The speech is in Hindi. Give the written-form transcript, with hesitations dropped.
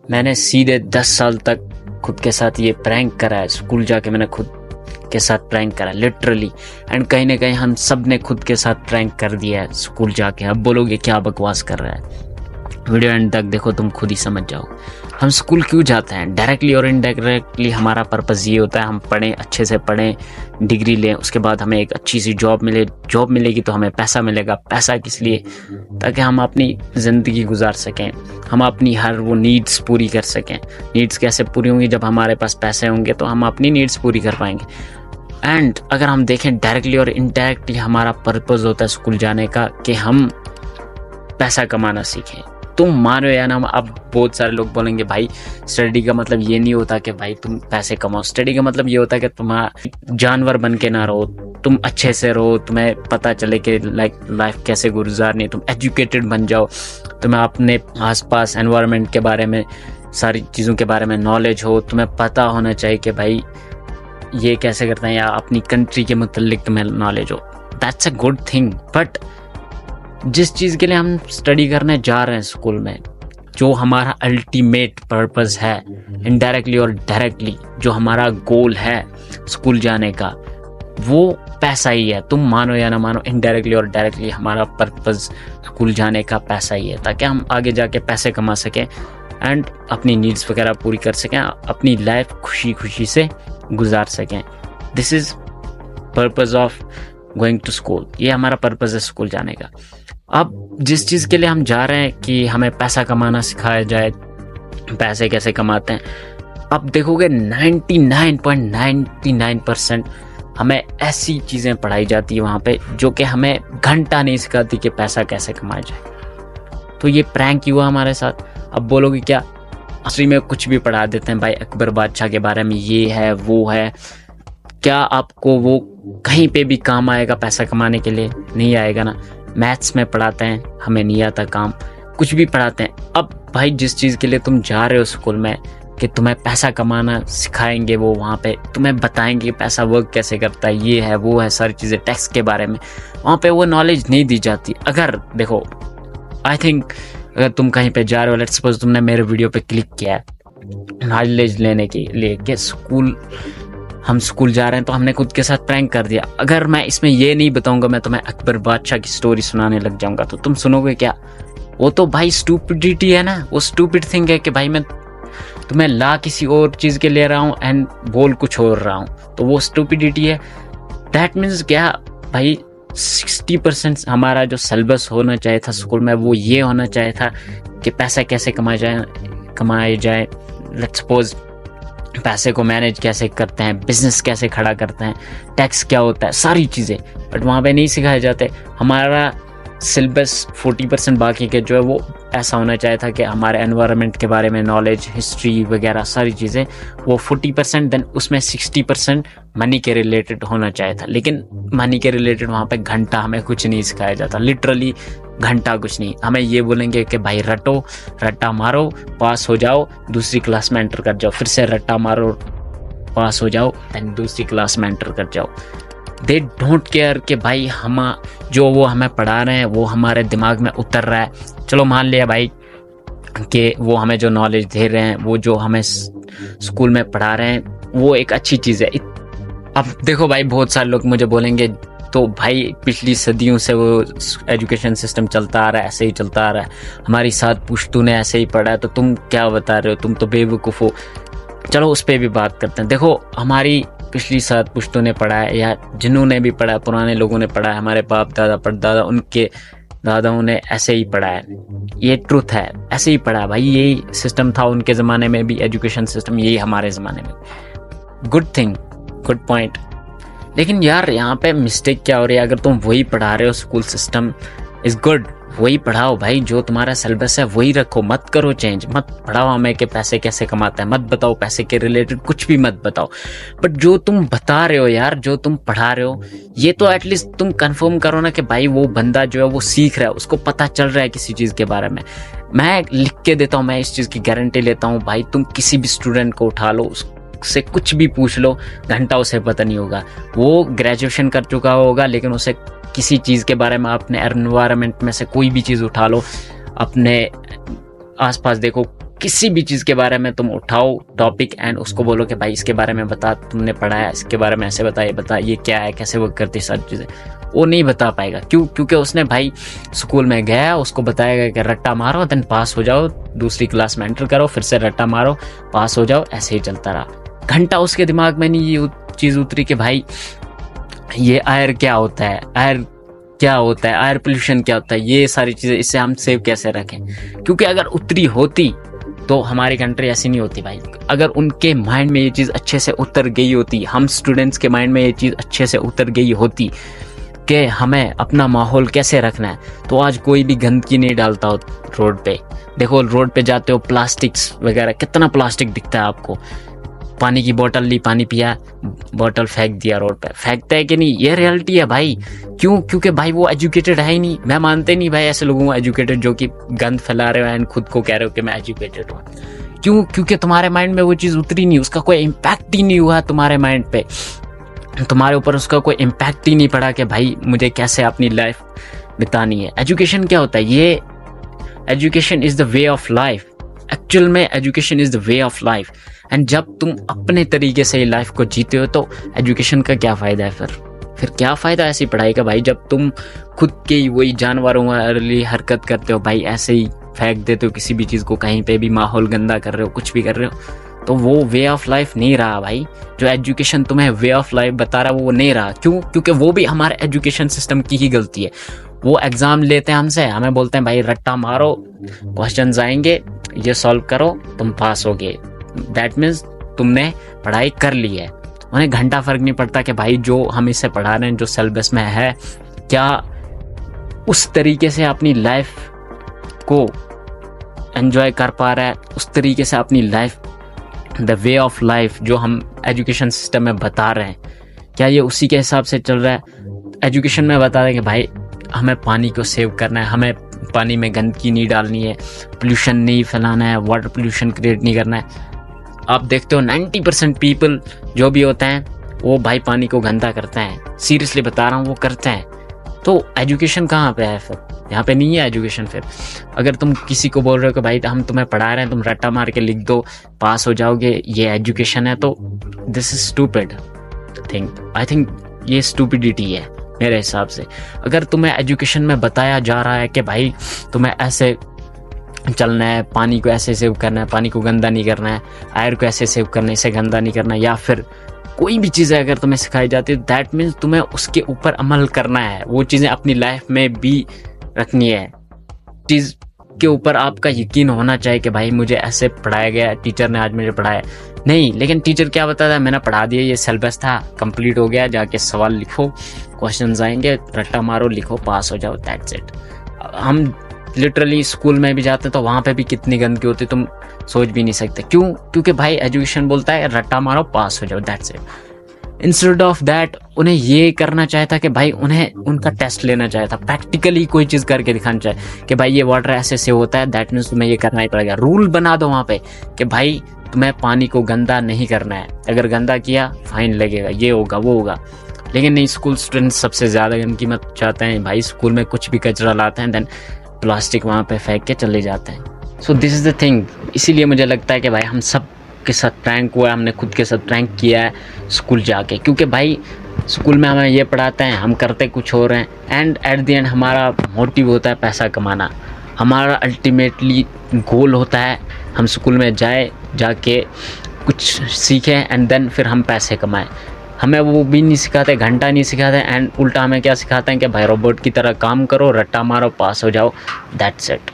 मैंने सीधे 10 साल तक खुद के साथ ये प्रैंक करा है। स्कूल जाके मैंने खुद के साथ प्रैंक करा लिटरली, एंड कहीं ना कहीं हम सब ने खुद के साथ प्रैंक कर दिया है स्कूल जाके। अब बोलोगे क्या बकवास कर रहा है, वीडियो एंड तक देखो, तुम खुद ही समझ जाओ। हम स्कूल क्यों जाते हैं? डायरेक्टली और इनडायरेक्टली हमारा पर्पज़ ये होता है, हम पढ़ें, अच्छे से पढ़ें, डिग्री लें, उसके बाद हमें एक अच्छी सी जॉब मिले, जॉब मिलेगी तो हमें पैसा मिलेगा। पैसा किस लिए? ताकि हम अपनी ज़िंदगी गुजार सकें, हम अपनी हर वो नीड्स पूरी कर सकें। नीड्स कैसे पूरी होंगी? जब हमारे पास पैसे होंगे तो हम अपनी नीड्स पूरी कर पाएंगे। एंड अगर हम देखें डायरेक्टली और इनडायरेक्टली हमारा पर्पज़ होता है स्कूल जाने का कि हम पैसा कमाना सीखें। तुम मानो या ना, अब बहुत सारे लोग बोलेंगे भाई स्टडी का मतलब ये नहीं होता कि भाई तुम पैसे कमाओ। स्टडी का मतलब ये होता है कि तुम जानवर बन के ना रहो, तुम अच्छे से रहो, तुम्हें पता चले कि लाइफ कैसे गुजारनी है, तुम एजुकेटेड बन जाओ, तुम्हें अपने आसपास एनवायरनमेंट के बारे में, सारी चीज़ों के बारे में नॉलेज हो, तुम्हें पता होना चाहिए कि भाई ये कैसे करते हैं, या अपनी कंट्री के मुतल्लिक तुम्हें नॉलेज हो। That's a good thing. But जिस चीज़ के लिए हम स्टडी करने जा रहे हैं स्कूल में, जो हमारा अल्टीमेट पर्पस है, इनडायरेक्टली और डायरेक्टली जो हमारा गोल है स्कूल जाने का, वो पैसा ही है। तुम मानो या ना मानो, इनडायरेक्टली और डायरेक्टली हमारा पर्पस स्कूल जाने का पैसा ही है, ताकि हम आगे जाके पैसे कमा सकें एंड अपनी नीड्स वगैरह पूरी कर सकें, अपनी लाइफ खुशी खुशी से गुजार सकें। This is purpose of going to school. ये हमारा पर्पस है स्कूल जाने का। अब जिस चीज़ के लिए हम जा रहे हैं कि हमें पैसा कमाना सिखाया जाए, पैसे कैसे कमाते हैं, अब देखोगे 99.99% हमें ऐसी चीज़ें पढ़ाई जाती है वहाँ पे जो कि हमें घंटा नहीं सिखाती कि पैसा कैसे कमाया जाए। तो ये प्रैंक ही हुआ हमारे साथ। अब बोलोगे क्या, हिस्ट्री में कुछ भी पढ़ा देते हैं भाई, अकबर बादशाह के बारे में ये है वो है, क्या आपको वो कहीं पे भी काम आएगा पैसा कमाने के लिए? नहीं आएगा ना। मैथ्स में पढ़ाते हैं, हमें नहीं आता काम, कुछ भी पढ़ाते हैं। अब भाई जिस चीज़ के लिए तुम जा रहे हो स्कूल में कि तुम्हें पैसा कमाना सिखाएंगे, वो वहाँ पे तुम्हें बताएंगे पैसा वर्क कैसे करता है, ये है वो है, सारी चीज़ें टैक्स के बारे में, वहाँ पे वो नॉलेज नहीं दी जाती। अगर देखो, आई थिंक अगर तुम कहीं पे जा रहे हो, लेट्स सपोज तुमने मेरे वीडियो पे क्लिक किया है नॉलेज लेने के लिए कि हम स्कूल जा रहे हैं, तो हमने खुद के साथ प्रैंक कर दिया। अगर मैं इसमें ये नहीं बताऊंगा, मैं तुम्हें अकबर बादशाह की स्टोरी सुनाने लग जाऊंगा, तो तुम सुनोगे क्या? वो तो भाई स्टूपिडिटी है ना, वो स्टूपिड थिंग है कि भाई मैं तुम्हें ला किसी और चीज़ के ले रहा हूँ एंड बोल कुछ और रहा हूँ, तो वो स्टूपिडिटी है। दैट मीन्स क्या भाई, 60% हमारा जो सिलेबस होना चाहिए था स्कूल में, वो ये होना चाहिए था कि पैसा कैसे कमाया जाए। लेट्स सपोज पैसे को मैनेज कैसे करते हैं, बिजनेस कैसे खड़ा करते हैं, टैक्स क्या होता है, सारी चीज़ें, बट वहाँ पे नहीं सिखाए जाते। हमारा सिलेबस 40% बाकी के जो है वो ऐसा होना चाहिए था कि हमारे एनवायरनमेंट के बारे में नॉलेज, हिस्ट्री वगैरह सारी चीज़ें, वो 40%, देन उसमें 60% मनी के रिलेटेड होना चाहिए था। लेकिन मनी के रिलेटेड वहाँ पे घंटा हमें कुछ नहीं सिखाया जाता, लिटरली घंटा कुछ नहीं। हमें ये बोलेंगे कि भाई रट्टा मारो, पास हो जाओ, दूसरी क्लास में एंटर कर जाओ, फिर से रट्टा मारो, पास हो जाओ, देन दूसरी क्लास में एंटर कर जाओ। दे डोंट केयर कि भाई हम जो वो हमें पढ़ा रहे हैं वो हमारे दिमाग में उतर रहा है। चलो मान लिया भाई कि वो हमें जो नॉलेज दे रहे हैं, वो जो हमें स्कूल में पढ़ा रहे हैं, वो एक अच्छी चीज़ है। अब देखो भाई, बहुत सारे लोग मुझे बोलेंगे तो भाई पिछली सदियों से वो एजुकेशन सिस्टम चलता आ रहा है, ऐसे ही चलता आ रहा है, हमारी 7 पुश्तों ने ऐसे ही पढ़ा है, तो तुम क्या बता रहे हो, तुम तो बेवकूफ़ हो। चलो उस पर भी बात करते हैं। देखो, हमारी पिछली 7 पुश्तों ने पढ़ा है, या जिन्होंने भी पढ़ा है, पुराने लोगों ने पढ़ा है, हमारे बाप दादा परदादा, उनके दादाओं ने ऐसे ही पढ़ा है। ये ट्रुथ है, ऐसे ही पढ़ा है भाई, यही सिस्टम था उनके ज़माने में भी, एजुकेशन सिस्टम यही हमारे ज़माने में। Good thing, good point. लेकिन यार यहाँ पे मिस्टेक क्या हो रही है? अगर तुम वही पढ़ा रहे हो, स्कूल सिस्टम इज़ गुड, वही पढ़ाओ भाई, जो तुम्हारा सिलेबस है वही रखो, मत करो चेंज, मत पढ़ाओ हमें कि पैसे कैसे कमाते हैं, मत बताओ पैसे के रिलेटेड कुछ भी मत बताओ। बट जो तुम बता रहे हो यार, जो तुम पढ़ा रहे हो, ये तो एटलीस्ट तुम कंफर्म करो ना कि भाई वो बंदा जो है वो सीख रहा है, उसको पता चल रहा है किसी चीज़ के बारे में। मैं लिख के देता हूँ, मैं इस चीज़ की गारंटी लेता हूँ भाई, तुम किसी भी स्टूडेंट को उठा लो, से कुछ भी पूछ लो, घंटा उसे पता नहीं होगा। वो ग्रेजुएशन कर चुका होगा, लेकिन उसे किसी चीज़ के बारे में, अपने एनवायरनमेंट में से कोई भी चीज़ उठा लो, अपने आसपास देखो, किसी भी चीज़ के बारे में तुम उठाओ टॉपिक एंड उसको बोलो कि भाई इसके बारे में बता, तुमने पढ़ा है इसके बारे में, ऐसे बता, ये बता, ये क्या है, कैसे वर्क करती है सारी चीज़ें, वो नहीं बता पाएगा। क्यों? क्योंकि उसने भाई स्कूल में गया, उसको बताया गया कि रट्टा मारो देन पास हो जाओ, दूसरी क्लास में एंटर करो, फिर से रट्टा मारो, पास हो जाओ, ऐसे ही चलता रहा। घंटा उसके दिमाग में नहीं ये चीज़ उतरी कि भाई ये एयर क्या होता है, एयर क्या होता है, एयर पोल्यूशन क्या होता है, ये सारी चीज़ें, इससे हम सेव कैसे रखें। क्योंकि अगर उतरी होती तो हमारी कंट्री ऐसी नहीं होती भाई। अगर उनके माइंड में ये चीज़ अच्छे से उतर गई होती, हम स्टूडेंट्स के माइंड में ये चीज़ अच्छे से उतर गई होती कि हमें अपना माहौल कैसे रखना है, तो आज कोई भी गंदगी नहीं डालता हो रोड पे। देखो रोड पे जाते हो, प्लास्टिक्स वगैरह, कितना प्लास्टिक दिखता है आपको। पानी की बोतल ली, पानी पिया, बोतल फेंक दिया रोड पे, फेंकता है कि नहीं, ये रियलिटी है भाई। क्यों? क्योंकि भाई वो एजुकेटेड है ही नहीं। मैं मानते नहीं भाई ऐसे लोगों को एजुकेटेड जो कि गंद फैला रहे हो एंड खुद को कह रहे हो कि मैं एजुकेटेड हूँ। क्यों? क्योंकि तुम्हारे माइंड में वो चीज़ उतरी नहीं, उसका कोई इम्पैक्ट ही नहीं हुआ तुम्हारे माइंड पे, तुम्हारे ऊपर उसका कोई इम्पैक्ट ही नहीं पड़ा कि भाई मुझे कैसे अपनी लाइफ बितानी है। एजुकेशन क्या होता है? ये education is the way of life. Actual में education is the way of life. And जब तुम अपने तरीके से लाइफ को जीते हो तो एजुकेशन का क्या फ़ायदा है फिर क्या फ़ायदा ऐसी पढ़ाई का भाई, जब तुम खुद के ही वही जानवरों वाली हरकत करते हो भाई, ऐसे ही फेंक देते हो किसी भी चीज़ को, कहीं पे भी माहौल गंदा कर रहे हो, कुछ भी कर रहे हो, तो वो वे ऑफ लाइफ नहीं रहा भाई। जो एजुकेशन तुम्हें वे ऑफ लाइफ बता रहा है वो नहीं रहा। क्यों? क्योंकि वो भी हमारे एजुकेशन सिस्टम की ही गलती है। वो एग्ज़ाम लेते हैं हमसे, हमें बोलते हैं भाई रट्टा मारो, क्वेश्चन आएंगे, ये सॉल्व करो, तुम पास होगे, दैट मीन्स तुमने पढ़ाई कर ली है। उन्हें घंटा फर्क नहीं पड़ता कि भाई जो हम इसे पढ़ा रहे हैं, जो सिलेबस में है, क्या उस तरीके से अपनी लाइफ को एंजॉय कर पा रहा है, उस तरीके से अपनी life, the way of life जो हम एजुकेशन सिस्टम में बता रहे हैं, क्या ये उसी के हिसाब से चल रहा है। एजुकेशन में बता रहे हैं कि भाई हमें पानी को सेव करना है, हमें पानी में गंदगी नहीं डालनी है, पोल्यूशन नहीं फैलाना है, वाटर पोल्यूशन क्रिएट नहीं करना है। आप देखते हो 90% पीपल जो भी होते हैं वो भाई पानी को गंदा करते हैं। सीरियसली बता रहा हूँ, वो करते हैं। तो एजुकेशन कहाँ पे है फिर? यहाँ पे नहीं है एजुकेशन। फिर अगर तुम किसी को बोल रहे हो कि भाई हम तुम्हें पढ़ा रहे हैं, तुम रट्टा मार के लिख दो, पास हो जाओगे, ये एजुकेशन है, तो this is stupid thing. I think ये स्टूपिडिटी है मेरे हिसाब से। अगर तुम्हें एजुकेशन में बताया जा रहा है कि भाई तुम्हें ऐसे चलना है, पानी को ऐसे सेव करना है, पानी को गंदा नहीं करना है, एयर को ऐसे सेव करना है, इसे गंदा नहीं करना है, या फिर कोई भी चीज़ें अगर तुम्हें सिखाई जाती है, दैट मीन्स तुम्हें उसके ऊपर अमल करना है, वो चीज़ें अपनी लाइफ में भी रखनी है। चीज़ के ऊपर आपका यकीन होना चाहिए कि भाई मुझे ऐसे पढ़ाया गया, टीचर ने आज मुझे पढ़ाया नहीं, लेकिन टीचर क्या बताता है, मैंने पढ़ा दिया, ये सिलेबस था, कंप्लीट हो गया, जाके सवाल लिखो, क्वेश्चंस आएंगे, रट्टा मारो, लिखो, पास हो जाओ, दैट्स इट। हम लिटरली स्कूल में भी जाते हैं तो वहाँ पे भी कितनी गंदगी होती है तुम सोच भी नहीं सकते। क्यों? क्योंकि भाई एजुकेशन बोलता है रट्टा मारो, पास हो जाओ, that's it. Instead of that उन्हें ये करना चाहिए था कि भाई उन्हें उनका टेस्ट लेना चाहिए था, प्रैक्टिकली कोई चीज़ करके दिखाना चाहिए कि भाई ये वाटर ऐसे से होता है, दैट मीन्स तुम्हें ये करना ही पड़ेगा। रूल बना दो वहाँ पे कि भाई तुम्हें पानी को गंदा नहीं करना है, अगर गंदा किया फाइन लगेगा, ये होगा वो होगा। लेकिन नहीं, स्कूल स्टूडेंट्स सबसे ज़्यादा गंदगी मत चाहते हैं भाई, स्कूल में कुछ भी कचरा लाते हैं, देन प्लास्टिक वहाँ पे फेंक के चले जाते हैं। So this is the thing. इसीलिए मुझे लगता है कि भाई हम सब के साथ प्रैंक हुआ है, हमने खुद के साथ प्रैंक किया है स्कूल जाके, क्योंकि भाई स्कूल में हमें ये पढ़ाते हैं, हम करते कुछ और हैं, एंड एट द एंड हमारा मोटिव होता है पैसा कमाना। हमारा अल्टीमेटली गोल होता है हम स्कूल में जाके कुछ सीखें एंड देन फिर हम पैसे कमाएं। हमें वो भी नहीं सिखाते, घंटा नहीं सिखाते, एंड उल्टा हमें क्या सिखाते हैं कि भाई रोबोट की तरह काम करो, रट्टा मारो, पास हो जाओ, दैट्स इट।